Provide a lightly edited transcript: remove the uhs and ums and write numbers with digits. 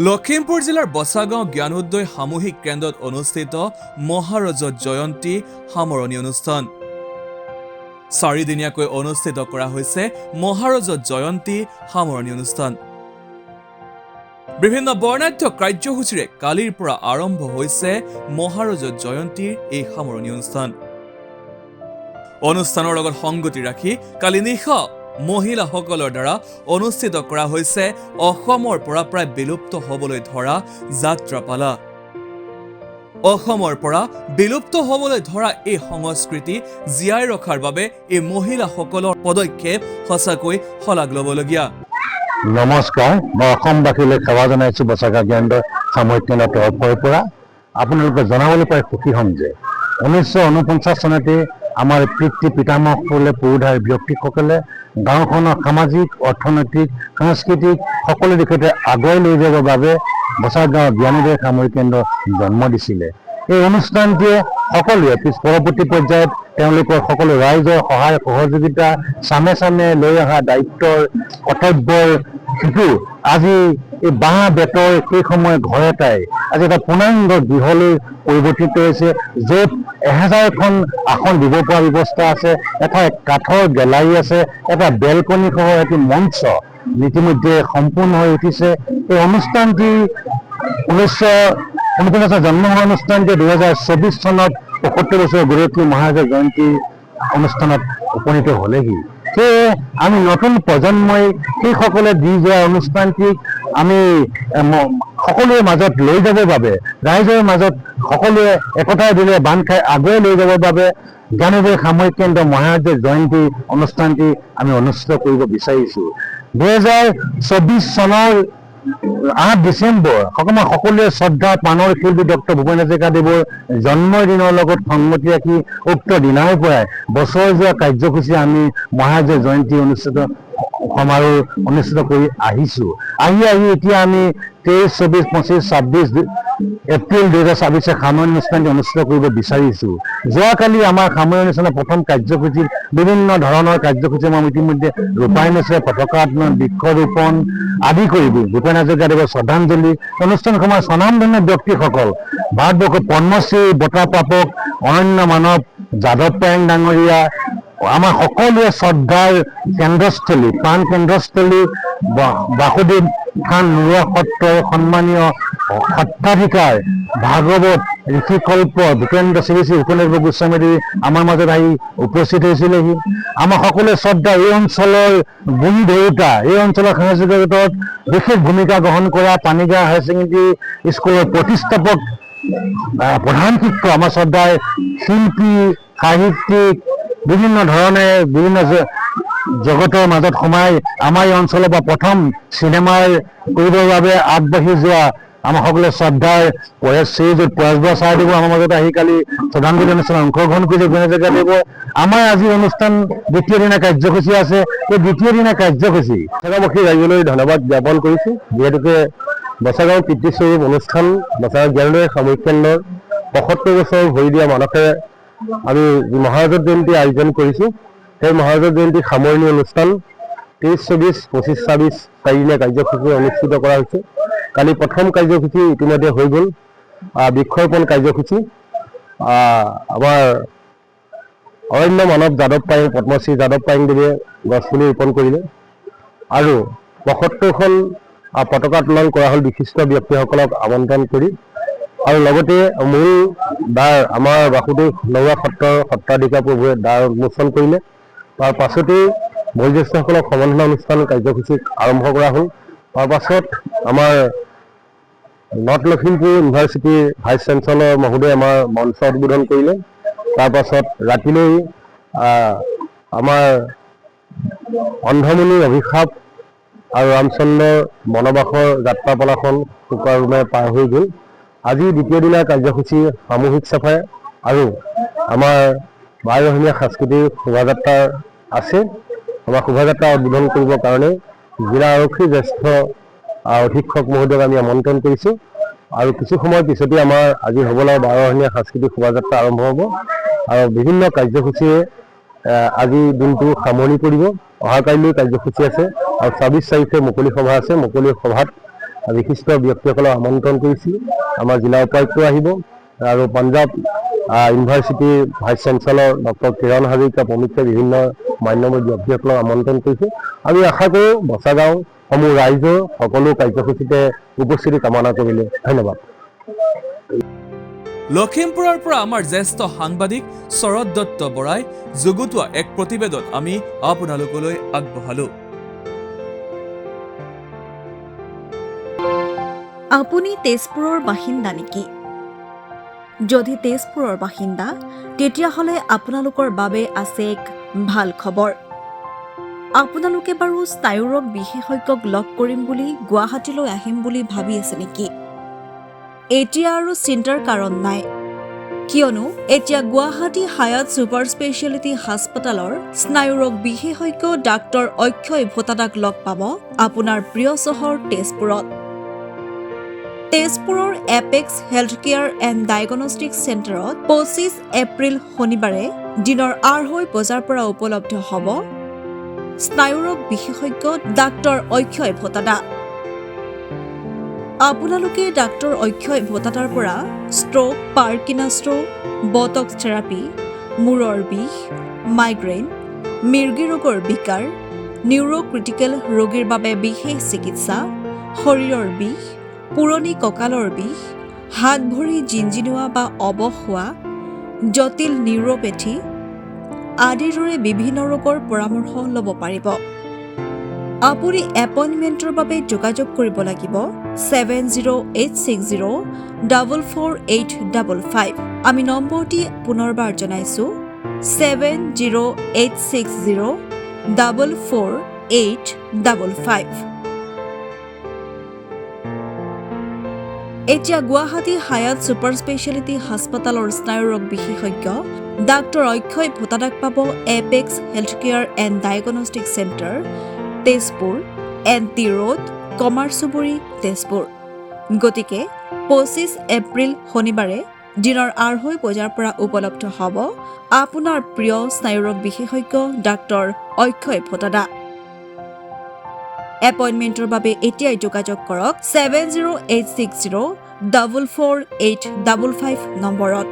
লখিমপুৰ জিলাৰ বছাগাঁও জ্ঞানোদয় সামূহিক কেন্দ্ৰত অনুষ্ঠিত মহাৰজত জয়ন্তী সামৰণি অনুষ্ঠান। 4 দিনীয়াকৈ অনুষ্ঠিত কৰা হৈছে মহাৰজত জয়ন্তী সামৰণি অনুষ্ঠান। বিভিন্ন বৰ্ণাঢ্য কাৰ্যসূচীৰে কালিৰ পৰা আৰম্ভ হৈছে মহাৰজত জয়ন্তীৰ এই সামৰণি অনুষ্ঠান। অনুষ্ঠানৰ লগত সংগতি ৰাখি কালি নিশা মহিলাসকলৰ দ্বাৰা অনুষ্ঠিত কৰা হৈছে অসমৰ পৰা প্ৰায় বিলুপ্ত হ'বলৈ ধৰা যাত্ৰাপালা। অসমৰ পৰা বিলুপ্ত হ'বলৈ ধৰা এই সংস্কৃতি জীয়াই ৰখাৰ বাবে এই মহিলাসকলৰ পদক্ষেপ সঁচাকৈ শলাগ ল'বলগীয়া। নমস্কাৰ, মই অসমবাসীলৈ সেৱা জনাইছোঁ বছাগাঁও জ্ঞানোদয় সামূহিক কেন্দ্ৰৰ তৰফৰ পৰা। আপোনালোকে জনাবলৈ পাই সুখী হ'ম যে 1949 চনতে আমাৰ পিতৃ পিতামহসকলে পুৰোধাৰী ব্যক্তিসকলে গাঁওখনৰ সামাজিক, অৰ্থনৈতিক, সাংস্কৃতিক সকলো দিশতে আগুৱাই লৈ যাবৰ বাবে বছাগাঁও জ্ঞানোদয় সামূহিক কেন্দ্ৰ জন্ম দিছিলে। এই অনুষ্ঠানটিয়ে সকলোৱে পৰৱৰ্তী পৰ্যায়ত তেওঁলোকৰ সকলো ৰাইজৰ সহায় সহযোগিতা চামে চামে লৈ অহা দায়িত্বৰ কৰ্তব্যৰ শিশু আজি এই বাঁহ বেতৰ সেই সময় ঘৰ এটাই আজি এটা পূৰ্ণাংগ গৃহলৈ পৰিৱৰ্তিত হৈছে, য'ত 1000খন আসন দিব পৰা ব্যৱস্থা আছে, এটা কাঠৰ গেলাৰী আছে, এটা বেলকনি সহ এটি মঞ্চ ইতিমধ্যে সম্পূৰ্ণ হৈ উঠিছে। এই অনুষ্ঠানটি 1949 জন্ম হোৱা অনুষ্ঠানটি 2024 চনত 75 বছৰ গৌৰৱী মহাৰাজৰ জয়ন্তী অনুষ্ঠানত উপনীত হ'লেহি। সেয়ে আমি নতুন প্ৰজন্মই সেইসকলে দি যোৱা অনুষ্ঠানটিক আমি সকলোৰে মাজত লৈ যাবৰ বাবে, ৰাইজৰ মাজত সকলোৱে একতাৰ দিলে বান্ধ খাই আগুৱাই লৈ যাবৰ বাবে জ্ঞানোদয় সামূহিক কেন্দ্ৰ মহাৰাজৰ জয়ন্তী অনুষ্ঠানটি আমি অনুষ্ঠিত কৰিব বিচাৰিছোঁ। 2024 চনৰ 8 ডিচেম্বৰ সকলোৱে শ্ৰদ্ধা প্ৰাণৰ শিল্পী ডক্টৰ ভূপেন হাজৰিকাদেৱৰ জন্মদিনৰ লগত সংগতি ৰাখি উক্ত দিনাৰ পৰাই বছৰজোৰা কাৰ্যসূচী আমি মহাৰাজৰ জয়ন্তী সমাৰোহ অনুষ্ঠিত কৰি আহিছোঁ। আহি এতিয়া আমি 23, 24, 25, 26 এপ্ৰিল 2024 সামৰণি অনুষ্ঠানটি অনুষ্ঠিত কৰিব বিচাৰিছোঁ। যোৱাকালি আমাৰ সামৰণি অনুষ্ঠানৰ প্ৰথম কাৰ্যসূচীত বিভিন্ন ধৰণৰ কাৰ্যসূচী আমাৰ ইতিমধ্যে ৰূপায়ণ হৈছে, পতাকা উত্তোলন, বৃক্ষৰোপণ আদি কৰি ভূপেন হাজৰিকাদেৱৰ শ্ৰদ্ধাঞ্জলি অনুষ্ঠানসমূহৰ স্বনামধন্য ব্যক্তিসকল ভাৰতবৰ্ষৰ পদ্মশ্ৰী বঁটা প্ৰাপক অৰণ্য মানৱ যাদৱ পায়েং ডাঙৰীয়া, আমাৰ সকলোৱে শ্ৰদ্ধাৰ কেন্দ্ৰস্থলী, প্ৰাণ কেন্দ্ৰস্থলী বাসুদেৱ থান নৰুৱা সত্ৰৰ সন্মানীয় সত্ৰাধিকাৰ ভাগৱত ঋষিকল্প ভূপেন্দ্ৰ শ্ৰী শ্ৰী ভূপেন্দ্ৰ গোস্বামী আমাৰ মাজত আহি উপস্থিত হৈছিলেহি। আমাৰ সকলোৱে শ্ৰদ্ধা এই অঞ্চলৰ গুণী ধৰোতা, এই অঞ্চলৰ সাংস্কৃতিক জগতত বিশেষ ভূমিকা গ্ৰহণ কৰা পানীগাঁও হায়াৰ ছেকেণ্ডেৰী স্কুলৰ প্ৰতিষ্ঠাপক প্ৰধান শিক্ষক, আমাৰ শ্ৰদ্ধাৰ শিল্পী, সাহিত্যিক, বিভিন্ন ধৰণে বিভিন্ন জগতৰ মাজত সোমাই আমাৰ এই অঞ্চলৰ পৰা প্ৰথম চিনেমাৰ কৰিবৰ বাবে আগবাঢ়ি যোৱা আমাৰ সকলোৱে শ্ৰদ্ধাৰ শ্ৰীযুত পৰেশ বৰা ছাৰদেৱৰ আমাৰ মাজত আহি কালি শ্ৰদ্ধাঞ্জলি অনুষ্ঠানত অংশগ্ৰহণ কৰিছে। ভূপেন হাজৰিকাদেৱৰ আমাৰ আজি অনুষ্ঠান দ্বিতীয় দিনা কাৰ্যসূচী আছে। এই দ্বিতীয় দিনা কাৰ্যসূচী বছাগাঁওবাসী ৰাইজলৈ ধন্যবাদ জ্ঞাপন কৰিছোঁ, যিহেতুকে বছাগাঁও কীৰ্তিস্বৰূপ অনুষ্ঠান বছাগাঁও জ্ঞানোদয় সামূহিক কেন্দ্ৰৰ 75 বছৰ ভৰি দিয়া মানসেৰে আমি মহাৰাজত জয়ন্তী আয়োজন কৰিছোঁ। সেই মহাৰাজত জয়ন্তী সামৰণি অনুষ্ঠান 23, 24, 25, 26 4দিনীয়া কাৰ্যসূচী অনুষ্ঠিত কৰা হৈছে। কালি প্ৰথম কাৰ্যসূচী ইতিমধ্যে হৈ গ'ল, বৃক্ষৰোপণ কাৰ্যসূচী। আমাৰ অৰণ্য মানৱ যাদৱ পায়েং, পদ্মশ্ৰী যাদৱ পায়েংদেৱে গছপুলি ৰোপণ কৰিলে আৰু 75খন পতাকা উত্তোলন কৰা হ'ল বিশিষ্ট ব্যক্তিসকলক আমন্ত্ৰণ কৰি, আৰু লগতে মূল দ্বাৰ আমাৰ বাসুদেৱ নৰুৱা সত্ৰৰ সত্ৰাধিকাৰ প্ৰভুৱে দ্বাৰ উন্মোচন কৰিলে। তাৰ পাছতেই বয়োজ্যেষ্ঠসকলক সম্বৰ্ধনা অনুষ্ঠান কাৰ্যসূচী আৰম্ভ কৰা হ'ল। তাৰ পাছত আমাৰ নৰ্থ লখিমপুৰ ইউনিভাৰ্চিটিৰ ভাইচ চেঞ্চেলৰ মহোদয়ে আমাৰ মঞ্চ উদ্বোধন কৰিলে। তাৰ পাছত ৰাতিলৈ আমাৰ অন্ধমুনিৰ অভিশাপ আৰু ৰামচন্দ্ৰৰ বনবাসৰ যাত্ৰাপালাখন সুকলমে পাৰ হৈ গ'ল। আজি দ্বিতীয় দিনাৰ কাৰ্যসূচী সামূহিক চাফাই আৰু আমাৰ 12ৰহণীয়া সাংস্কৃতিক শোভাযাত্ৰা আছে। আমাৰ শোভাযাত্ৰা উদ্বোধন কৰিবৰ কাৰণে জিলা আৰক্ষীৰ জ্যেষ্ঠ অধীক্ষক মহোদয়ক আমি আমন্ত্ৰণ কৰিছোঁ, আৰু কিছু সময়ৰ পিছতে আমাৰ আজি হ'বলৈ 12ৰহণীয়া সাংস্কৃতিক শোভাযাত্ৰা আৰম্ভ হ'ব আৰু বিভিন্ন কাৰ্যসূচীয়ে আজি দিনটো সামৰণি পৰিব। অহাকালিলৈ কাৰ্যসূচী আছে আৰু 26 তাৰিখে মুকলি সভা আছে। মুকলি সভাত বিশিষ্ট ব্যক্তিসকলক আমন্ত্ৰণ কৰিছিলোঁ। আমাৰ জিলা উপায়ুক্ত আহিব আৰু পাঞ্জাৱ ইউনিভাৰ্চিটিৰ ভাইচ চেঞ্চেলৰ ডক্টৰ কিৰণ হাজৰিকা প্ৰমুখ্যে বিভিন্ন মান্যময় ব্যক্তিসকলক আমন্ত্ৰণ কৰিছোঁ। আমি আশা কৰোঁ বছাগাঁও সমূহ ৰাইজৰ সকলো কাৰ্যসূচীতে উপস্থিতি কামনা কৰিলে। ধন্যবাদ। লখিমপুৰৰ পৰা আমাৰ জ্যেষ্ঠ সাংবাদিক শৰৎ দত্ত বৰাই যুগুতোৱা এক প্ৰতিবেদন আমি আপোনালোকলৈ আগবঢ়ালোঁ। আপুনি তেজপুৰৰ বাসিন্দা নেকি? যদি তেজপুৰৰ বাসিন্দা, তেতিয়াহ'লে আপোনালোকৰ বাবে আছে এক ভাল খবৰ। আপোনালোকে বাৰু স্নায়ুৰোগ বিশেষজ্ঞক লগ কৰিম বুলি গুৱাহাটীলৈ আহিম বুলি ভাবি আছে নেকি? এতিয়া আৰু চিন্তাৰ কাৰণ নাই, কিয়নো এতিয়া গুৱাহাটী হায়াত ছুপাৰ স্পেচিয়েলিটি হাস্পতালৰ স্নায়ুৰোগ বিশেষজ্ঞ ডাক্তৰ অক্ষয় ভোটাদাক লগ পাব আপোনাৰ প্ৰিয় চহৰ তেজপুৰত। তেজপুৰৰ apex health care and diagnostic চেণ্টাৰত 25 এপ্ৰিল শনিবাৰে দিনৰ 2:30 বজাৰ পৰা উপলব্ধ হ'ব স্নায়ুৰোগ বিশেষজ্ঞ ডাক্তৰ অক্ষয় ভোটাদা। আপোনালোকে ডাক্তৰ অক্ষয় ভোটাদাৰ পৰা stroke, Parkinson stroke, botox therapy, মূৰৰ বিষ, মাইগ্ৰেইন, মিৰ্গী ৰোগৰ বিকাৰ, নিউৰোক্ৰিটিকেল ৰোগীৰ বাবে বিশেষ চিকিৎসা, শৰীৰৰ বিষ, পুৰণি কঁকালৰ বিষ, হাত ভৰি জিনজিনোৱা বা অৱস হোৱা, জটিল নিউৰোপেথি আদিৰ দৰে বিভিন্ন ৰোগৰ পৰামৰ্শ ল'ব পাৰিব। আপুনি এপইণ্টমেণ্টৰ বাবে যোগাযোগ কৰিব লাগিব 7086044855। আমি নম্বৰটি পুনৰবাৰ জনাইছোঁ 7086044855। এতিয়া গুৱাহাটী হায়াত ছুপাৰ স্পেচিয়েলিটি হাস্পতালৰ স্নায়ুৰোগ বিশেষজ্ঞ ডাক্তৰ অক্ষয় ভোটাদাক পাব Apex health care and diagnostic centre, Tezpur, NT road, Komarchuburi, Tezpur. গতিকে 25 এপ্ৰিল শনিবাৰে দিনৰ 2:30 বজাৰ পৰা উপলব্ধ হ'ব আপোনাৰ প্ৰিয় স্নায়ুৰোগ বিশেষজ্ঞ ডাক্তৰ অক্ষয় ভোটাদা। এপইণ্টমেণ্টৰ বাবে এতিয়াই যোগাযোগ কৰক 7086044855 নম্বৰত।